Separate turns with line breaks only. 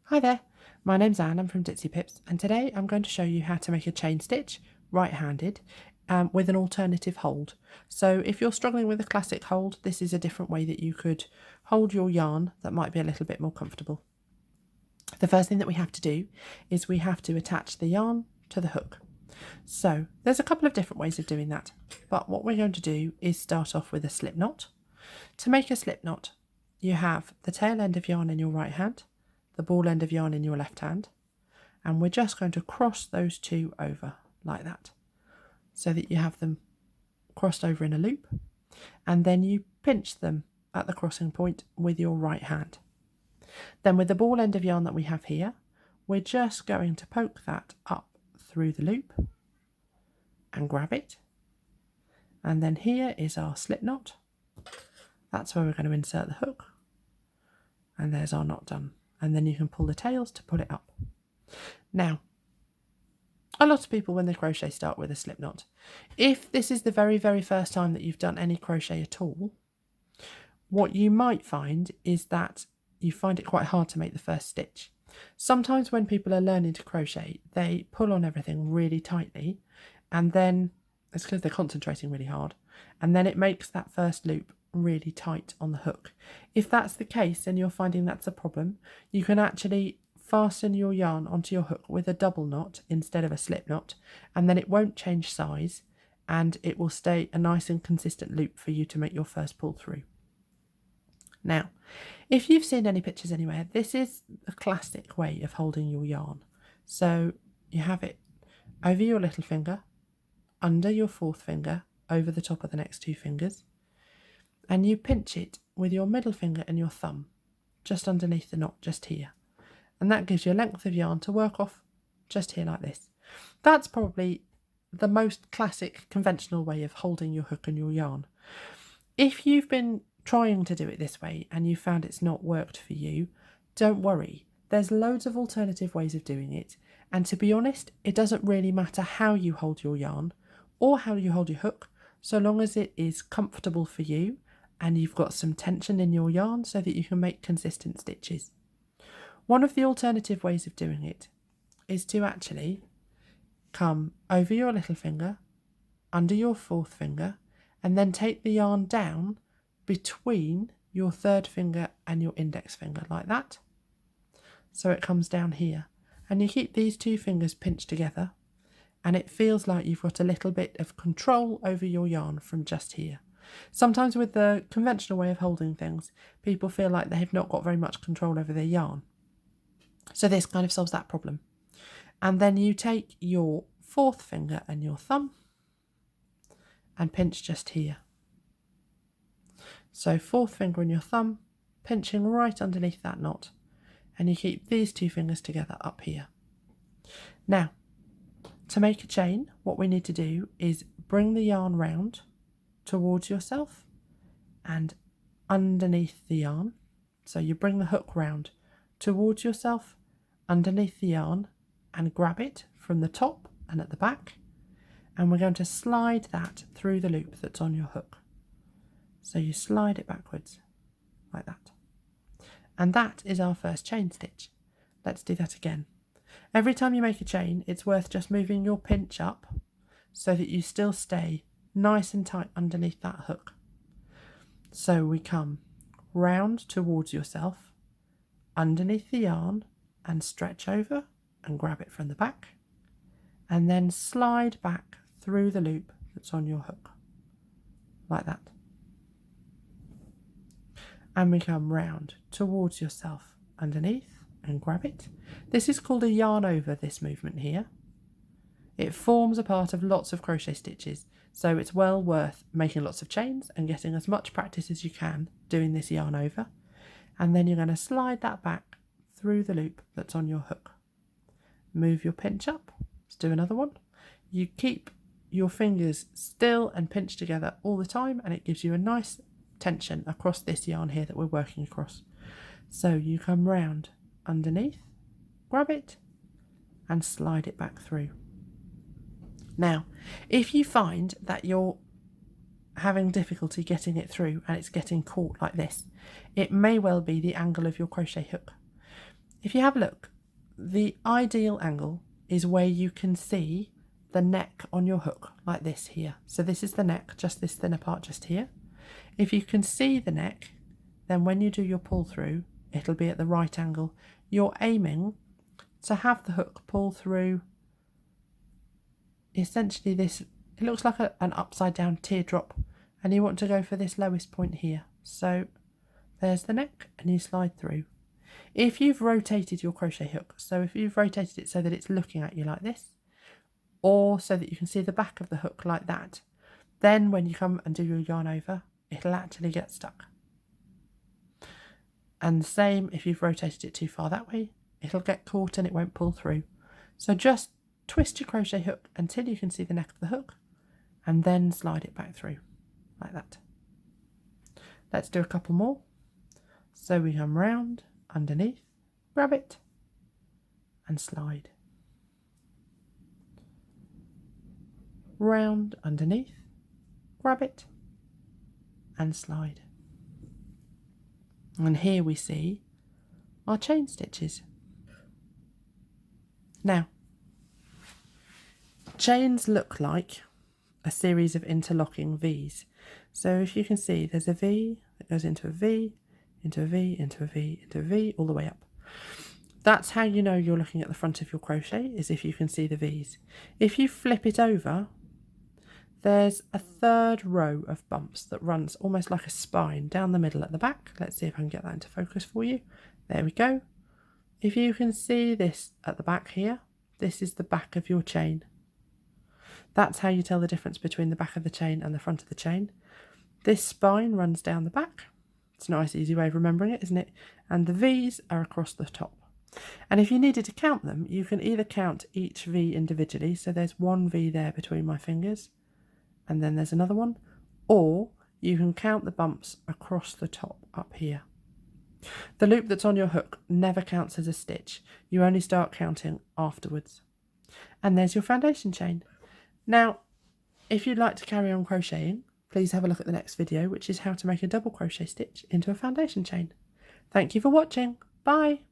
Hi there, my name's Anne, I'm from Ditsy Pips, and today I'm going to show you how to make a chain stitch right-handed with an alternative hold. So if you're struggling with a classic hold, this is a different way that you could hold your yarn that might be a little bit more comfortable. The first thing that we have to do is we have to attach the yarn to the hook. So there's a couple of different ways of doing that, but what we're going to do is start off with a slip knot. To make a slip knot, you have the tail end of yarn in your right hand, the ball end of yarn in your left hand, and we're just going to cross those two over like that so that you have them crossed over in a loop, and then you pinch them at the crossing point with your right hand. Then with the ball end of yarn that we have here, we're just going to poke that up through the loop and grab it, and then here is our slip knot. That's where we're going to insert the hook, and there's our knot done. And then you can pull the tails to pull it up. Now, a lot of people when they crochet start with a slip knot. If this is the very, very first time that you've done any crochet at all, what you might find is that you find it quite hard to make the first stitch. Sometimes when people are learning to crochet, they pull on everything really tightly, and then it's because they're concentrating really hard, and then it makes that first loop really tight on the hook. If that's the case and you're finding that's a problem, you can actually fasten your yarn onto your hook with a double knot instead of a slip knot, and then it won't change size and it will stay a nice and consistent loop for you to make your first pull through. Now, if you've seen any pictures anywhere, this is a classic way of holding your yarn. So you have it over your little finger, under your fourth finger, over the top of the next two fingers, and you pinch it with your middle finger and your thumb just underneath the knot, just here. And that gives you a length of yarn to work off just here like this. That's probably the most classic conventional way of holding your hook and your yarn. If you've been trying to do it this way and you found it's not worked for you, don't worry. There's loads of alternative ways of doing it. And to be honest, it doesn't really matter how you hold your yarn or how you hold your hook, so long as it is comfortable for you and you've got some tension in your yarn so that you can make consistent stitches. One of the alternative ways of doing it is to actually come over your little finger, under your fourth finger, and then take the yarn down between your third finger and your index finger like that. So it comes down here, and you keep these two fingers pinched together, and it feels like you've got a little bit of control over your yarn from just here. Sometimes with the conventional way of holding things, people feel like they've not got very much control over their yarn. So this kind of solves that problem. And then you take your fourth finger and your thumb and pinch just here. So fourth finger and your thumb pinching right underneath that knot, and you keep these two fingers together up here. Now, to make a chain, what we need to do is bring the yarn round towards yourself and underneath the yarn. So you bring the hook round towards yourself, underneath the yarn, and grab it from the top and at the back, and we're going to slide that through the loop that's on your hook. So you slide it backwards like that, and that is our first chain stitch. Let's do that again. Every time you make a chain, it's worth just moving your pinch up so that you still stay nice and tight underneath that hook. So we come round towards yourself, underneath the yarn, and stretch over and grab it from the back, and then slide back through the loop that's on your hook like that. And we come round towards yourself underneath and grab it. This is called a yarn over, this movement here. It forms a part of lots of crochet stitches, so it's well worth making lots of chains and getting as much practice as you can doing this yarn over. And then you're going to slide that back through the loop that's on your hook. Move your pinch up. Let's do another one. You keep your fingers still and pinched together all the time, and it gives you a nice tension across this yarn here that we're working across. So you come round underneath, grab it, and slide it back through. Now, if you find that you're having difficulty getting it through and it's getting caught like this, it may well be the angle of your crochet hook. If you have a look, the ideal angle is where you can see the neck on your hook, like this here. So this is the neck, just this thinner part just here. If you can see the neck, then when you do your pull through, it'll be at the right angle. You're aiming to have the hook pull through essentially this, it looks like an upside down teardrop, and you want to go for this lowest point here. So there's the neck and you slide through. If you've rotated your crochet hook, so if you've rotated it so that it's looking at you like this, or so that you can see the back of the hook like that, then when you come and do your yarn over, it'll actually get stuck. And the same if you've rotated it too far that way, it'll get caught and it won't pull through. So just twist your crochet hook until you can see the neck of the hook and then slide it back through like that. Let's do a couple more. So we come round, underneath, grab it and slide. Round, underneath, grab it and slide. And here we see our chain stitches. Now, chains look like a series of interlocking V's. So if you can see, there's a V that goes into a V, into a V, into a V, into a V, all the way up. That's how you know you're looking at the front of your crochet, is if you can see the V's. If you flip it over, there's a third row of bumps that runs almost like a spine down the middle at the back. Let's see if I can get that into focus for you. There we go. If you can see this at the back here, this is the back of your chain. That's how you tell the difference between the back of the chain and the front of the chain. This spine runs down the back. It's a nice easy way of remembering it, isn't it? And the V's are across the top. And if you needed to count them, you can either count each V individually, so there's one V there between my fingers, and then there's another one, or you can count the bumps across the top up here. The loop that's on your hook never counts as a stitch. You only start counting afterwards. And there's your foundation chain. Now, if you'd like to carry on crocheting, please have a look at the next video, which is how to make a double crochet stitch into a foundation chain. Thank you for watching. Bye.